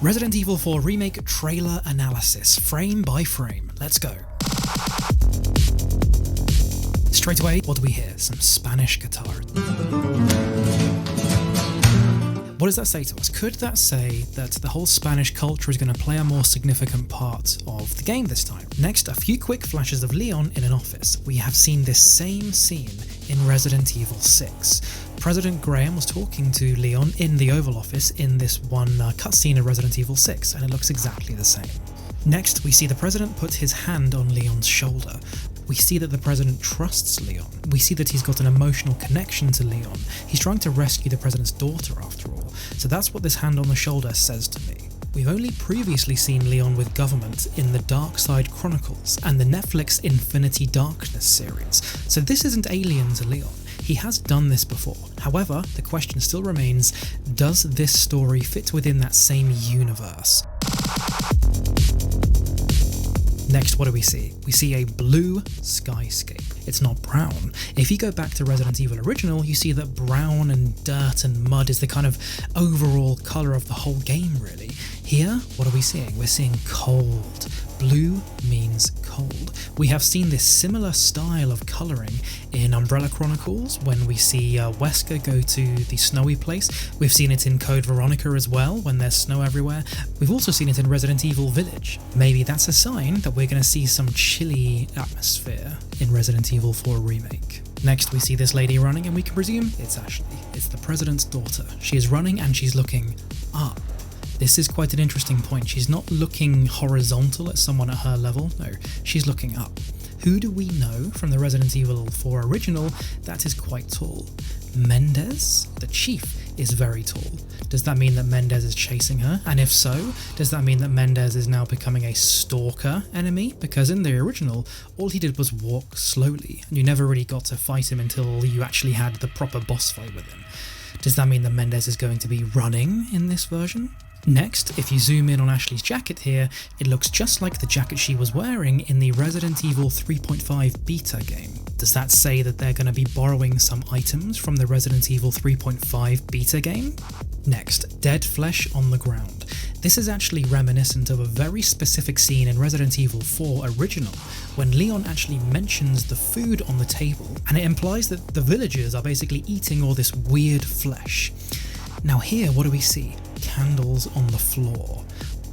Resident Evil 4 Remake trailer analysis, frame by frame. Let's go. Straight away, what do we hear? Some Spanish guitar. What does that say to us? Could that say that the whole Spanish culture is going to play a more significant part of the game this time? Next, a few quick flashes of Leon in an office. We have seen this same scene in Resident Evil 6. President Graham was talking to Leon in the Oval Office in this one cutscene of Resident Evil 6, and it looks exactly the same. Next, we see the President put his hand on Leon's shoulder. We see that the President trusts Leon. We see that he's got an emotional connection to Leon. He's trying to rescue the President's daughter after all. So that's what this hand on the shoulder says to me. We've only previously seen Leon with government in the Dark Side Chronicles and the Netflix Infinity Darkness series. So this isn't alien to Leon. He has done this before. However, the question still remains, does this story fit within that same universe? Next, what do we see? We see a blue skyscape. It's not brown. If you go back to Resident Evil Original, you see that brown and dirt and mud is the kind of overall colour of the whole game, really. Here, what are we seeing? We're seeing cold. Blue means cold. We have seen this similar style of colouring in Umbrella Chronicles when we see Wesker go to the snowy place. We've seen it in Code Veronica as well when there's snow everywhere. We've also seen it in Resident Evil Village. Maybe that's a sign that we're going to see some chilly atmosphere in Resident Evil 4 Remake. Next, we see this lady running, and we can presume it's Ashley. It's the President's daughter. She is running and she's looking up. This is quite an interesting point. She's not looking horizontal at someone at her level, no, she's looking up. Who do we know from the Resident Evil 4 original that is quite tall? Mendez? The chief is very tall. Does that mean that Mendez is chasing her? And if so, does that mean that Mendez is now becoming a stalker enemy? Because in the original, all he did was walk slowly, and you never really got to fight him until you actually had the proper boss fight with him. Does that mean that Mendez is going to be running in this version? Next, if you zoom in on Ashley's jacket here, it looks just like the jacket she was wearing in the Resident Evil 3.5 beta game. Does that say that they're going to be borrowing some items from the Resident Evil 3.5 beta game? Next, dead flesh on the ground. This is actually reminiscent of a very specific scene in Resident Evil 4 original, when Leon actually mentions the food on the table, and it implies that the villagers are basically eating all this weird flesh. Now here, what do we see? Candles on the floor.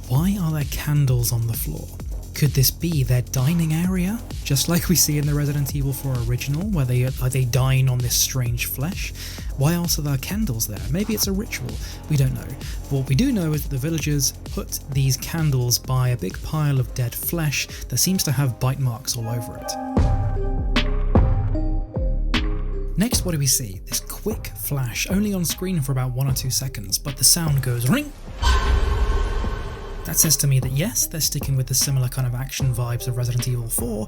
Why are there candles on the floor? Could this be their dining area? Just like we see in the Resident Evil 4 original, where they dine on this strange flesh? Why else are there candles there? Maybe it's a ritual, we don't know. But what we do know is that the villagers put these candles by a big pile of dead flesh that seems to have bite marks all over it. Next, what do we see? This quick flash, only on screen for about 1 or 2 seconds, but the sound goes ring. That says to me that yes, they're sticking with the similar kind of action vibes of Resident Evil 4,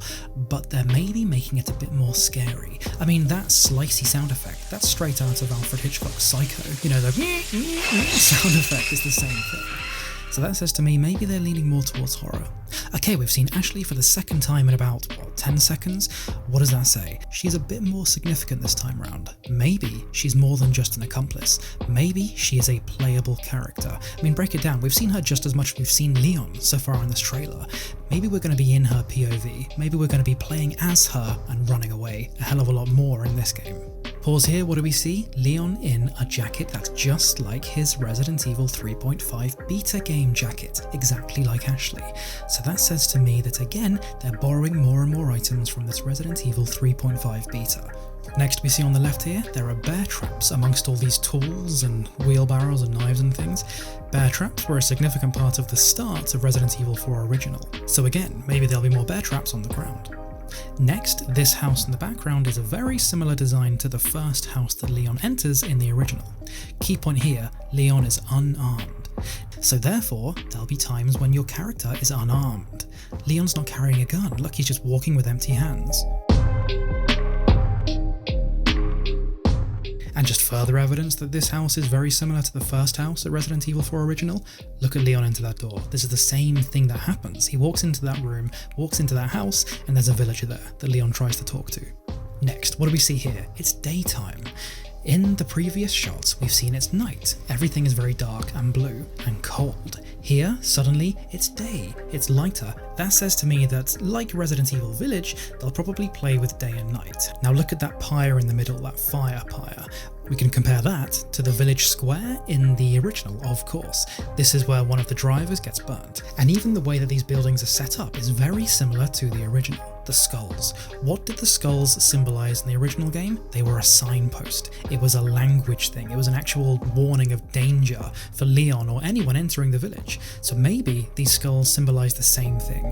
but they're maybe making it a bit more scary. I mean, that slicey sound effect, that's straight out of Alfred Hitchcock's Psycho. You know, the sound effect is the same thing. So that says to me, maybe they're leaning more towards horror. Okay, we've seen Ashley for the second time in about, 10 seconds? What does that say? She's a bit more significant this time round. Maybe she's more than just an accomplice. Maybe she is a playable character. I mean, break it down, we've seen her just as much as we've seen Leon so far in this trailer. Maybe we're going to be in her POV. Maybe we're going to be playing as her and running away a hell of a lot more in this game. Pause here, what do we see? Leon in a jacket that's just like his Resident Evil 3.5 beta game jacket, exactly like Ashley. So that says to me that again, they're borrowing more and more items from this Resident Evil 3.5 beta. Next we see on the left here, there are bear traps amongst all these tools and wheelbarrows and knives and things. Bear traps were a significant part of the start of Resident Evil 4 original. So again, maybe there'll be more bear traps on the ground. Next, this house in the background is a very similar design to the first house that Leon enters in the original. Key point here, Leon is unarmed. So therefore, there'll be times when your character is unarmed. Leon's not carrying a gun, look, he's just walking with empty hands. And just further evidence that this house is very similar to the first house at Resident Evil 4 original, look at Leon into that door. This is the same thing that happens. He walks into that room, walks into that house, and there's a villager there that Leon tries to talk to. Next, what do we see here? It's daytime. In the previous shots, we've seen it's night. Everything is very dark and blue and cold. Here, suddenly, it's day. It's lighter. That says to me that, like Resident Evil Village, they'll probably play with day and night. Now look at that pyre in the middle, that fire pyre. We can compare that to the village square in the original, of course. This is where one of the drivers gets burnt. And even the way that these buildings are set up is very similar to the original. The skulls. What did the skulls symbolize in the original game? They were a signpost. It was a language thing. It was an actual warning of danger for Leon or anyone entering the village. So maybe these skulls symbolize the same thing.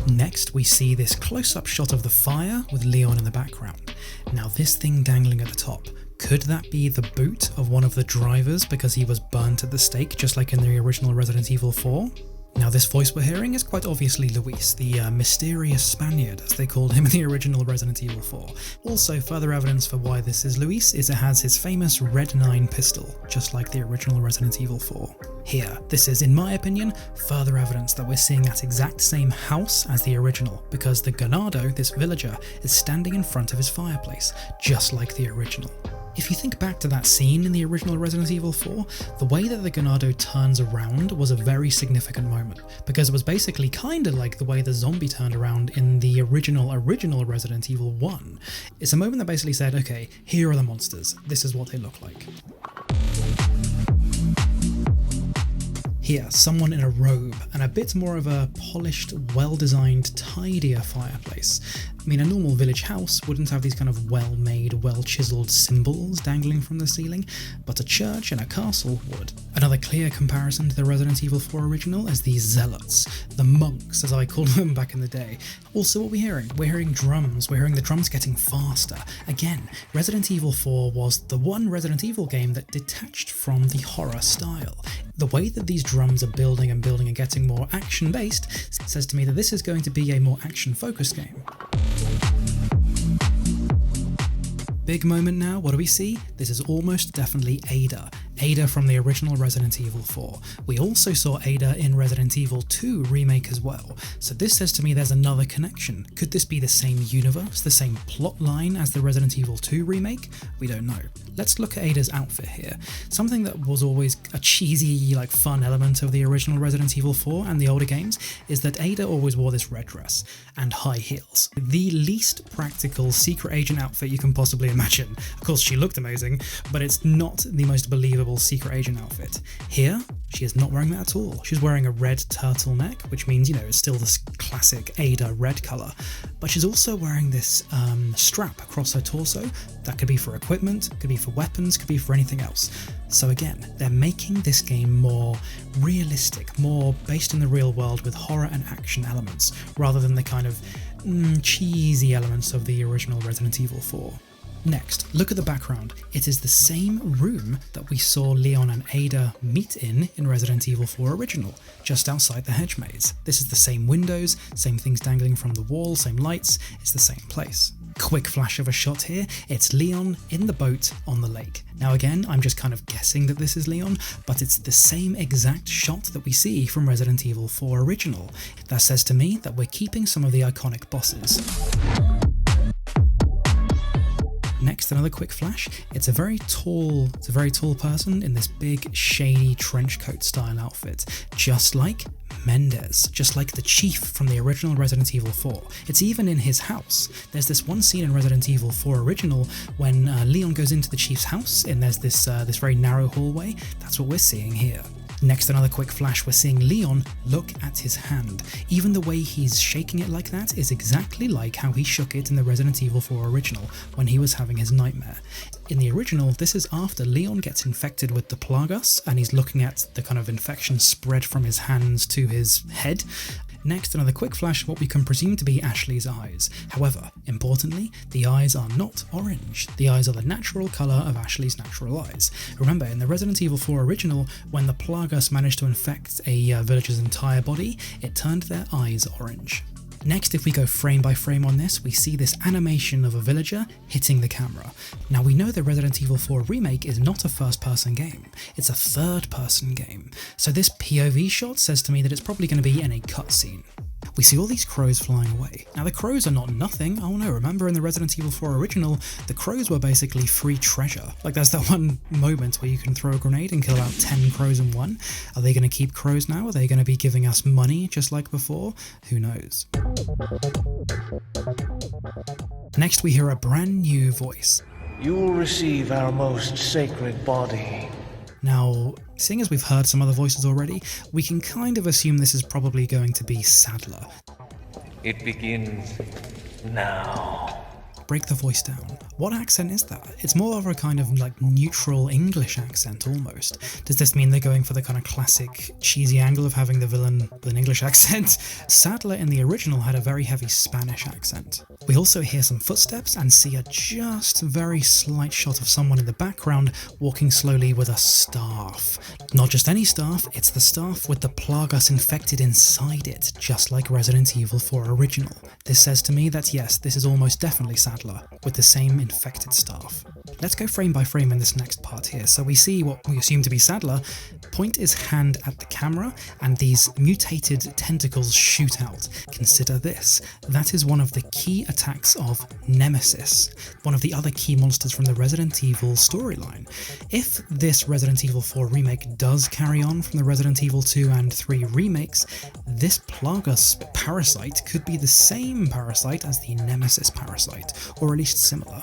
Next, we see this close-up shot of the fire with Leon in the background. Now this thing dangling at the top, could that be the boot of one of the drivers because he was burnt at the stake, just like in the original Resident Evil 4? Now this voice we're hearing is quite obviously Luis, the mysterious Spaniard, as they called him in the original Resident Evil 4. Also, further evidence for why this is Luis is it has his famous Red 9 pistol, just like the original Resident Evil 4. Here, this is, in my opinion, further evidence that we're seeing that exact same house as the original, because the Ganado, this villager, is standing in front of his fireplace, just like the original. If you think back to that scene in the original Resident Evil 4, the way that the Ganado turns around was a very significant moment, because it was basically kinda like the way the zombie turned around in the original Resident Evil 1. It's a moment that basically said, okay, here are the monsters, this is what they look like. Here, someone in a robe, and a bit more of a polished, well-designed, tidier fireplace. I mean, a normal village house wouldn't have these kind of well-made, well-chiseled symbols dangling from the ceiling, but a church and a castle would. Another clear comparison to the Resident Evil 4 original is these zealots, the monks as I called them back in the day. Also, what we're hearing? We're hearing drums, we're hearing the drums getting faster. Again, Resident Evil 4 was the one Resident Evil game that detached from the horror style. The way that these drums are building and getting more action-based says to me that this is going to be a more action-focused game. Big moment now, what do we see? This is almost definitely Ada. Ada from the original Resident Evil 4. We also saw Ada in Resident Evil 2 Remake as well, so this says to me there's another connection. Could this be the same universe, the same plot line as the Resident Evil 2 Remake? We don't know. Let's look at Ada's outfit here. Something that was always a cheesy, fun element of the original Resident Evil 4 and the older games is that Ada always wore this red dress and high heels. The least practical secret agent outfit you can possibly imagine. Of course, she looked amazing, but it's not the most believable secret agent outfit. Here, she is not wearing that at all. She's wearing a red turtleneck, which means, it's still this classic Ada red colour, but she's also wearing this strap across her torso. That could be for equipment, could be for weapons, could be for anything else. So again, they're making this game more realistic, more based in the real world with horror and action elements, rather than the kind of cheesy elements of the original Resident Evil 4. Next, look at the background. It is the same room that we saw Leon and Ada meet in Resident Evil 4 original, just outside the hedge maze. This is the same windows, same things dangling from the wall, same lights, it's the same place. Quick flash of a shot here, it's Leon in the boat on the lake. Now again, I'm just kind of guessing that this is Leon, but it's the same exact shot that we see from Resident Evil 4 original. That says to me that we're keeping some of the iconic bosses. Next, another quick flash. It's a very tall person in this big, shady trench coat style outfit, just like Mendez, just like the chief from the original Resident Evil 4. It's even in his house. There's this one scene in Resident Evil 4 original when Leon goes into the chief's house and there's this very narrow hallway. That's what we're seeing here. Next, another quick flash, we're seeing Leon look at his hand. Even the way he's shaking it like that is exactly like how he shook it in the Resident Evil 4 original when he was having his nightmare. In the original, this is after Leon gets infected with the Plagas and he's looking at the kind of infection spread from his hands to his head. Next, another quick flash of what we can presume to be Ashley's eyes. However, importantly, the eyes are not orange. The eyes are the natural colour of Ashley's natural eyes. Remember, in the Resident Evil 4 original, when the Plagas managed to infect a villager's entire body, it turned their eyes orange. Next, if we go frame by frame on this, we see this animation of a villager hitting the camera. Now we know that Resident Evil 4 Remake is not a first-person game, it's a third-person game, so this POV shot says to me that it's probably going to be in a cutscene. we see all these crows flying away. Now the crows are not nothing. Oh no, remember in the Resident Evil 4 original, the crows were basically free treasure. Like there's that one moment where you can throw a grenade and kill about 10 crows in one. Are they going to keep crows now? Are they going to be giving us money just like before? Who knows? Next we hear a brand new voice. You will receive our most sacred body. Now, seeing as we've heard some other voices already, we can kind of assume this is probably going to be Sadler. It begins now. Break the voice down. What accent is that? It's more of a kind of like neutral English accent almost. Does this mean they're going for the kind of classic cheesy angle of having the villain with an English accent? Sadler in the original had a very heavy Spanish accent. We also hear some footsteps and see a just very slight shot of someone in the background walking slowly with a staff. Not just any staff, it's the staff with the Plagas infected inside it, just like Resident Evil 4 original. This says to me that yes, this is almost definitely Sadler, with the same infected staff. Let's go frame by frame in this next part here. So we see what we assume to be Sadler point his hand at the camera and these mutated tentacles shoot out. Consider this. That is one of the key attacks of Nemesis, one of the other key monsters from the Resident Evil storyline. If this Resident Evil 4 remake does carry on from the Resident Evil 2 and 3 remakes, this Plagas parasite could be the same parasite as the Nemesis parasite, or at least similar.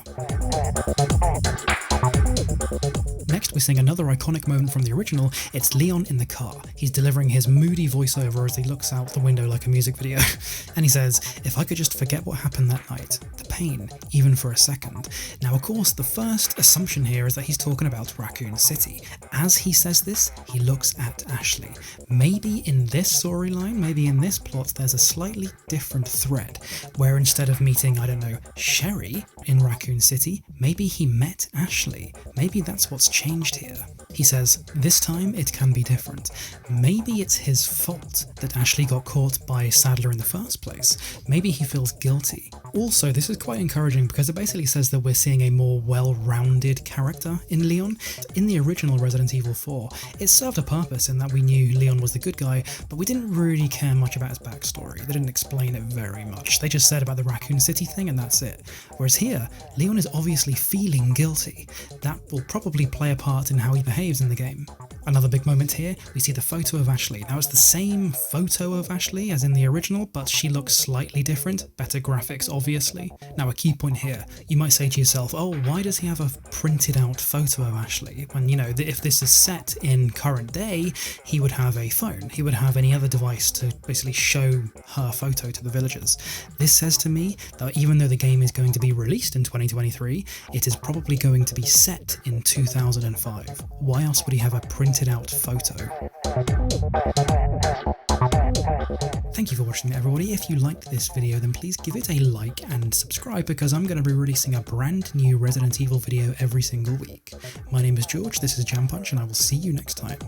Next, we're seeing another iconic moment from the original. It's Leon in the car. He's delivering his moody voiceover as he looks out the window like a music video. And he says, "If I could just forget what happened that night, the pain, even for a second." Now, of course, the first assumption here is that he's talking about Raccoon City. As he says this, he looks at Ashley. Maybe in this storyline, maybe in this plot, there's a slightly different thread, where instead of meeting, I don't know, Sherry in Raccoon City, maybe he met Ashley. Maybe that's what's changed here. He says, this time it can be different. Maybe it's his fault that Ashley got caught by Sadler in the first place. Maybe he feels guilty. Also, this is quite encouraging because it basically says that we're seeing a more well-rounded character in Leon. In the original Resident Evil 4, it served a purpose in that we knew Leon was the good guy, but we didn't really care much about his backstory. They didn't explain it very much. They just said about the Raccoon City thing and that's it. Whereas here, Leon is obviously feeling guilty. That will probably play a part in how he behaves in the game. Another big moment here, we see the photo of Ashley. Now it's the same photo of Ashley as in the original, but she looks slightly different, better graphics obviously. Now a key point here, you might say to yourself, oh, why does he have a printed out photo of Ashley? When, you know, if this is set in current day, he would have a phone, he would have any other device to basically show her photo to the villagers. This says to me that even though the game is going to be released in 2023, it is probably going to be set in 2005. Why else would he have a printed out photo? Thank you for watching, everybody. If you liked this video, then please give it a like and subscribe because I'm going to be releasing a brand new Resident Evil video every single week. My name is George, this is Jam Punch, and I will see you next time.